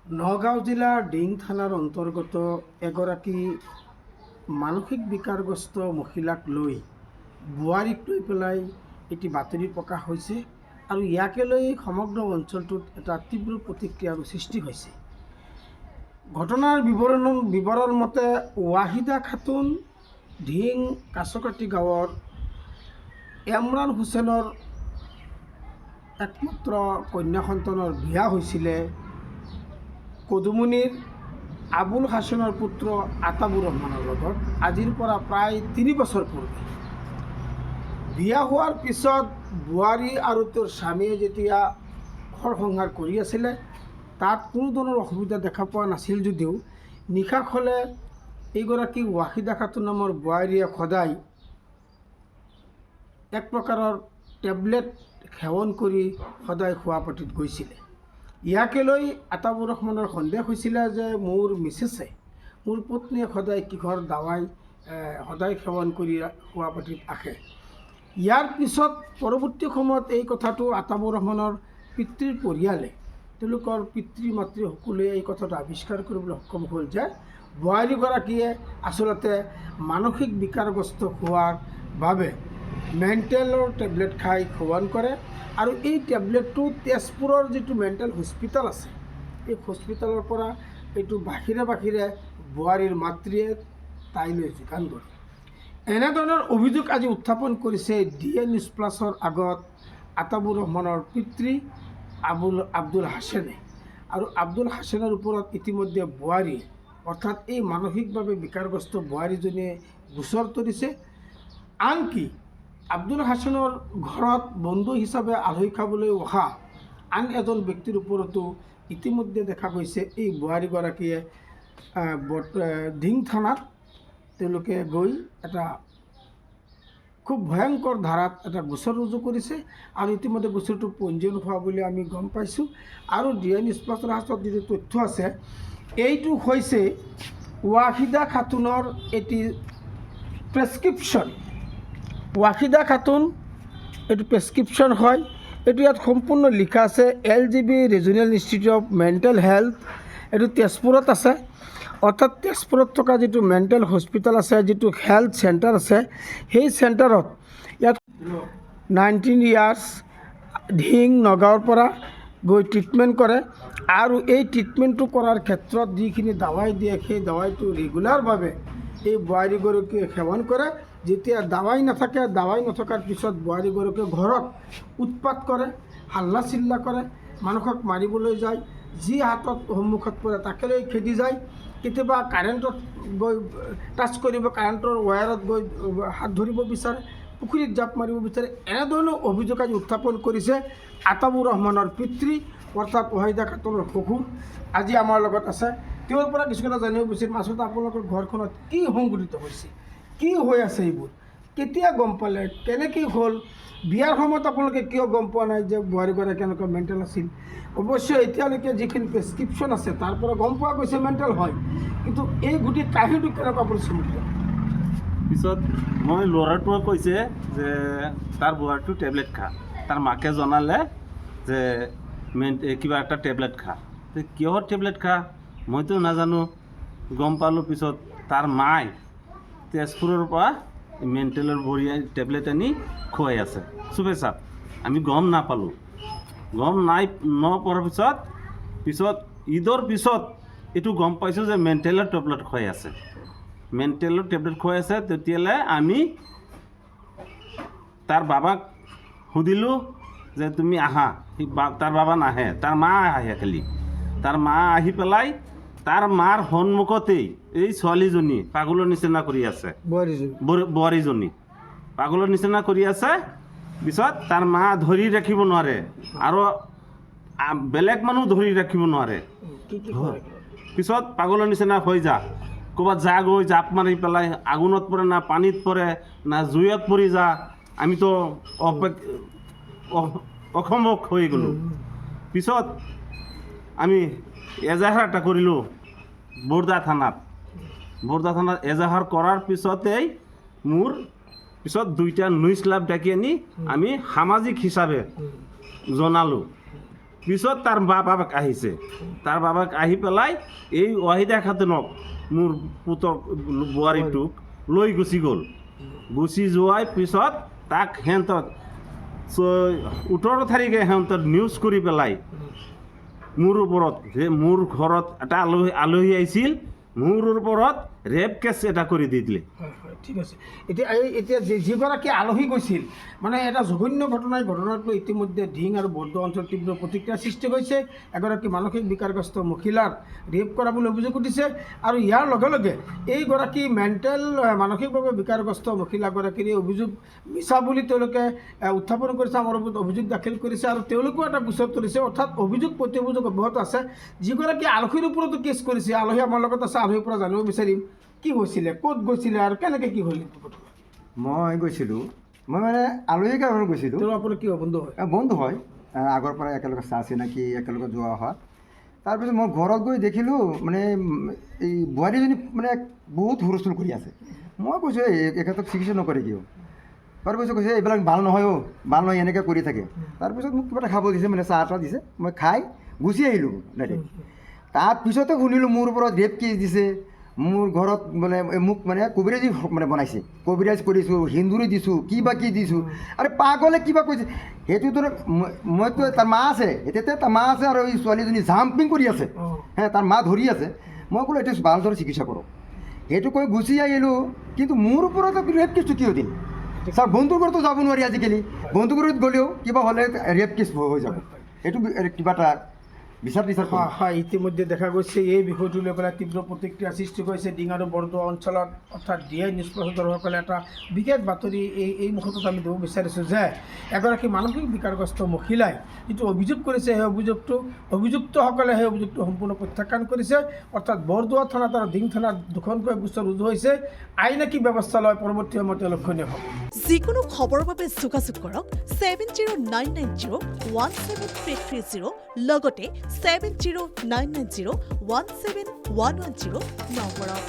নগাঁও জিলাৰ ডিং থানাৰ অন্তৰ্গত এগৰাকী মানসিক বিকাৰগ্ৰস্ত মহিলাক লৈ বোৱাৰীক লৈ পেলাই এটি বাতৰি প্ৰকাশ হৈছে আৰু ইয়াকে লৈ সমগ্ৰ অঞ্চলটোত এটা তীব্ৰ প্ৰতিক্ৰিয়াৰ সৃষ্টি হৈছে। ঘটনাৰ বিৱৰণ মতে ৱাহিদা খাতুন ডিং কাছকাটি গাঁৱৰ এমৰান হুছেইনৰ একমাত্ৰ কন্যা সন্তানৰ বিয়া হৈছিলে কদুমনিৰ আবুল হাছানৰ পুত্ৰ আতাবুৰ ৰহমানৰ লগত আজিৰ পৰা প্ৰায় 3 বছৰ পূৰ্বে। বিয়া হোৱাৰ পিছত বোৱাৰী আৰু তেওঁৰ স্বামীয়ে যেতিয়া ঘৰ সংসাৰ কৰি আছিলে তাত কোনো ধৰণৰ অসুবিধা দেখা পোৱা নাছিল যদিও নিশা হ'লে এইগৰাকী ৱাহিদা খাতুন নামৰ বোৱাৰীয়ে সদায় এক প্ৰকাৰৰ টেবলেট সেৱন কৰি সদায় শোৱাপাটিত গৈছিলে। ইয়াকে লৈ আতাবুৰ ৰহমানৰ সন্দেহ হৈছিলে যে মোৰ মিছেছে মোৰ পত্নীয়ে সদায় কিহৰ দাৱাই সদায় সেৱন কৰি শোৱাপাটিত আহে। ইয়াৰ পিছত পৰৱৰ্তী সময়ত এই কথাটো আতাবুৰ ৰহমানৰ পিতৃৰ পৰিয়ালে তেওঁলোকৰ পিতৃ মাতৃ সকলোৱে এই কথাটো আৱিষ্কাৰ কৰিবলৈ সক্ষম হ'ল যে বোৱাৰীগৰাকীয়ে আচলতে মানসিক বিকাৰগ্ৰস্ত হোৱাৰ বাবে মেণ্টেলৰ টেবলেট খাই সেৱন কৰে আৰু এই টেবলেটটো তেজপুৰৰ যিটো মেণ্টেল হস্পিটেল আছে এই হস্পিটেলৰ পৰা এইটো বাহিৰে বাহিৰে বোৱাৰীৰ মাতৃয়ে তাইলৈ যোগান কৰে। এনেধৰণৰ অভিযোগ আজি উত্থাপন কৰিছে DA নিউজ প্লাছৰ আগত আতাবুৰ ৰহমানৰ পিতৃ আব্দুল হাছেনে। আৰু আব্দুল হাছেনৰ ওপৰত ইতিমধ্যে বোৱাৰী অৰ্থাৎ এই মানসিকভাৱে বিকাৰগ্ৰস্ত বোৱাৰীজনীয়ে গোচৰ তৰিছে। আনকি আব্দুল হাছানৰ ঘৰত বন্ধু হিচাপে আলহী খাবলৈ অহা আন এজন ব্যক্তিৰ ওপৰতো ইতিমধ্যে দেখা গৈছে এই বোৱাৰীগৰাকীয়ে ডিং থানাত তেওঁলোকে গৈ এটা খুব ভয়ংকৰ ধাৰাত এটা গোচৰ ৰুজু কৰিছে আৰু ইতিমধ্যে গোচৰটো পঞ্জীয়ন হোৱা বুলি আমি গম পাইছোঁ। আৰু DA নিউজ প্লাছৰ হাতত যিটো তথ্য আছে এইটো হৈছে ৱাহিদা খাতুনৰ এটি প্ৰেছক্ৰিপশ্যন। ৱাহিদা খাতুন এইটো প্ৰেছক্ৰিপশ্যন হয়। এইটো ইয়াত সম্পূৰ্ণ লিখা আছে LGB regional institute of mental health. এইটো তেজপুৰত আছে অৰ্থাৎ তেজপুৰত থকা যিটো মেণ্টেল হস্পিটেল আছে যিটো হেল্থ চেণ্টাৰ আছে সেই চেণ্টাৰত ইয়াত 19 ইয়াৰ্ছ ডিং নগাঁৱৰ পৰা গৈ ট্ৰিটমেণ্ট কৰে আৰু এই ট্ৰিটমেণ্টটো কৰাৰ ক্ষেত্ৰত যিখিনি দাৱাই দিয়ে সেই দাৱাইটো ৰেগুলাৰভাৱে এই বোৱাৰীগৰাকীয়ে সেৱন কৰে। যেতিয়া দাৱাই নাথাকে দাৱাই নথকাৰ পিছত বোৱাৰীগৰাকীয়ে ঘৰত উৎপাত কৰে, হাল্লা চিল্লা কৰে, মানুহক মাৰিবলৈ যায়, যি হাতত সন্মুখত পৰে তাকে লৈ খেদি যায়। কেতিয়াবা কাৰেণ্টত গৈ টাচ কৰিব, কাৰেণ্টৰ ৱায়াৰত গৈ হাত ধৰিব বিচাৰে, পুখুৰীত জাপ মাৰিব বিচাৰে। এনেধৰণৰ অভিযোগ আজি উত্থাপন কৰিছে আতাবুৰ ৰহমানৰ পিতৃ অৰ্থাৎ ৱাহিদা খাতুনৰ শহুৰ। আজি আমাৰ লগত আছে, তেওঁৰ পৰা কিছু কথা জানিব বিচাৰিম। আচলতে আপোনালোকৰ ঘৰখনত কি সংঘটিত হৈছে, কি হৈ আছে, এইবোৰ কেতিয়া গম পালে, কেনেকৈ হ'ল, বিয়াৰ সময়ত আপোনালোকে কিয় গম পোৱা নাই যে বোৱাৰীগৰাকী এনেকুৱা মেণ্টেল আছিল? অৱশ্যে এতিয়ালৈকে যিখিনি প্ৰেছক্ৰিপশ্যন আছে তাৰ পৰা গম পোৱা গৈছে মেণ্টেল হয়, কিন্তু এই গোটেই কাহিনীটো কেনেকুৱা পৰিচয়? পিছত মই ল'ৰাটোৱে কৈছে যে তাৰ বোৱাৰীটো টেবলেট খা। তাৰ মাকে জনালে যে কিবা এটা টেবলেট খা। কিহৰ টেবলেট খা মইতো নাজানো। গম পালোঁ পিছত তাৰ মাই তেজপুৰৰ পৰা মেণ্টেলৰ বঢ়িয়া টেবলেট আনি খুৱাই আছে চুপে চাপ। আমি গম নাপালোঁ। গম নপৰাৰ পিছত ঈদৰ পিছত এইটো গম পাইছোঁ যে মেণ্টেলৰ টেবলেট খুৱাই আছে। মেণ্টেলৰ টেবলেট খুৱাই আছে। তেতিয়ালৈ আমি তাৰ বাবাক সুধিলোঁ যে তুমি আহা। তাৰ বাবা নাহে, তাৰ মা আহে খালি। তাৰ মা আহি পেলাই তাৰ মাৰ সন্মুখতেই এই ছোৱালীজনী পাগলৰ নিচিনা কৰি আছে। বোৱাৰীজনী পাগলৰ নিচিনা কৰি আছে। পিছত তাৰ মা ধৰি ৰাখিব নোৱাৰে আৰু বেলেগ মানুহ ধৰি ৰাখিব নোৱাৰে। পিছত পাগলৰ নিচিনা হৈ যা, ক'ৰবাত যা গৈ জাপ মাৰি পেলাই আগুনত পৰে না পানীত পৰে না জুইত পৰি যা। আমিতো অসমক হৈ গ'লোঁ। পিছত আমি এজাহাৰ এটা কৰিলোঁ বৰদা থানাত এজাহাৰ কৰাৰ পিছতেই মোৰ পিছত 2টা নিউজ ক্লাব ডাকি আনি আমি সামাজিক হিচাপে জনালোঁ পিছত তাৰ বাবাক আহিছে, তাৰ বাবাক আহি পেলাই এই ৱাহিদা খাতুনক মোৰ পুতক বোৱাৰীটোক লৈ গুচি গ'ল। গুচি যোৱাৰ পিছত তাক সিহঁতক 18 তাৰিখে সিহঁতক নিউজ কৰি পেলাই মোৰ ওপৰত যে মোৰ ঘৰত এটা আলহী আহিছিল, মোৰ ওপৰত ৰেপ কেছ এটা কৰি দি দিলে। হয় হয় ঠিক আছে। এতিয়া যিগৰাকী আলহী গৈছিল মানে এটা জঘন্য ঘটনাটো ইতিমধ্যে ধিং আৰু বৌদ্ধ অঞ্চলত তীব্ৰ প্ৰতিক্ৰিয়াৰ সৃষ্টি হৈছে। এগৰাকী মানসিক বিকাৰগ্ৰস্ত মহিলাক ৰেপ কৰা বুলি অভিযোগ উঠিছে আৰু ইয়াৰ লগে লগে এইগৰাকী মানসিকভাৱে বিকাৰগ্ৰস্ত মহিলাগৰাকীৰ এই অভিযোগ মিছা বুলি তেওঁলোকে উত্থাপন কৰিছে, আমাৰ ওপৰত অভিযোগ দাখিল কৰিছে আৰু তেওঁলোকেও এটা গোচৰ তৰিছে। অৰ্থাৎ অভিযোগ প্ৰতি অভিযোগ অব্যাহত আছে। যিগৰাকী আলহীৰ ওপৰতো কেছ কৰিছে, আলহী আমাৰ লগত আছে, আলহীৰ পৰা জানিব বিচাৰিম কি হৈছিলে, ক'ত গৈছিলে আৰু কেনেকৈ কি হ'ল? মই গৈছিলোঁ, মই মানে আলহী কাৰণে গৈছিলোঁ। তেওঁ আপোনাৰ কি বন্ধু হয়? বন্ধু হয়, আগৰ পৰা একেলগে চাহ চিনাকি, একেলগে যোৱা হয়। তাৰপিছত মই ঘৰত গৈ দেখিলোঁ মানে এই বোৱাৰীজনী মানে বহুত হুলস্থুল কৰি আছে। মই কৈছোঁ এখেতক চিকিৎসা নকৰে কিয়? তাৰপিছত কৈছে এইবিলাক ভাল নহয়, ভাল নহয়, এনেকৈ কৰি থাকে। তাৰপিছত মোক কিবা এটা খাব দিছে, মানে চাহ এটা দিছে, মই খাই গুচি আহিলোঁ ডাইৰেক্ট। তাৰপিছতে শুনিলোঁ মোৰ ওপৰত ৰেপ কেছ দিছে, মোৰ ঘৰত মানে মোক মানে কবিৰাজী মানে বনাইছে, কবিৰাজ কৰিছোঁ, হিন্দুৰী দিছোঁ, কিবা কি দিছোঁ। আৰু পাগলে কিবা কৈছে, সেইটোতো মইতো তাৰ মা আছে, এতিয়া তাৰ মা আছে আৰু এই ছোৱালীজনী জাম্পিং কৰি আছে, তাৰ মা ধৰি আছে। মই ক'লোঁ এইটো ভালদৰে চিকিৎসা কৰক, সেইটো কৈ গুচি আহিলোঁ। কিন্তু মোৰ ওপৰত ৰেপ কেছটো কিয় দিল? ছাৰ বন্ধুৰ ঘৰতো যাব নোৱাৰি আজিকালি, বন্ধুৰ ঘৰত গ'লেও কিবা হ'লে ৰেপ কেছ হৈ যাব। এইটো কিবা এটা বিচাৰ হয়। ইতিমধ্যে দেখা গৈছে এই বিষয়টো লৈ পেলাই তীব্ৰ প্ৰতিক্ৰিয়াৰ সৃষ্টি কৰিছে ডিং আৰু বৰদোৱা অঞ্চলত। অৰ্থাৎ DI নিউজ প্ৰচাৰকসকলে এটা বিশেষ বাতৰি এই মুহূৰ্তত আমি দিব বিচাৰিছোঁ যে এগৰাকী মানসিক বিকাৰগ্ৰস্ত মহিলাই যিটো অভিযোগ কৰিছে, সেই অভিযুক্তসকলে সেই অভিযোগটো সম্পূৰ্ণ প্ৰত্যাখ্যান কৰিছে। অৰ্থাৎ বৰদোৱা থানাত আৰু ডিং থানাত দুখনকৈ গোচৰ ৰুজু হৈছে। আইনাকি ব্যৱস্থা লয় পৰৱৰ্তী সময়ত লক্ষণীয় হ'ব। যিকোনো খবৰৰ বাবে যোগাযোগ কৰক 7099017330 লগতে 7099017110 নম্বৰত।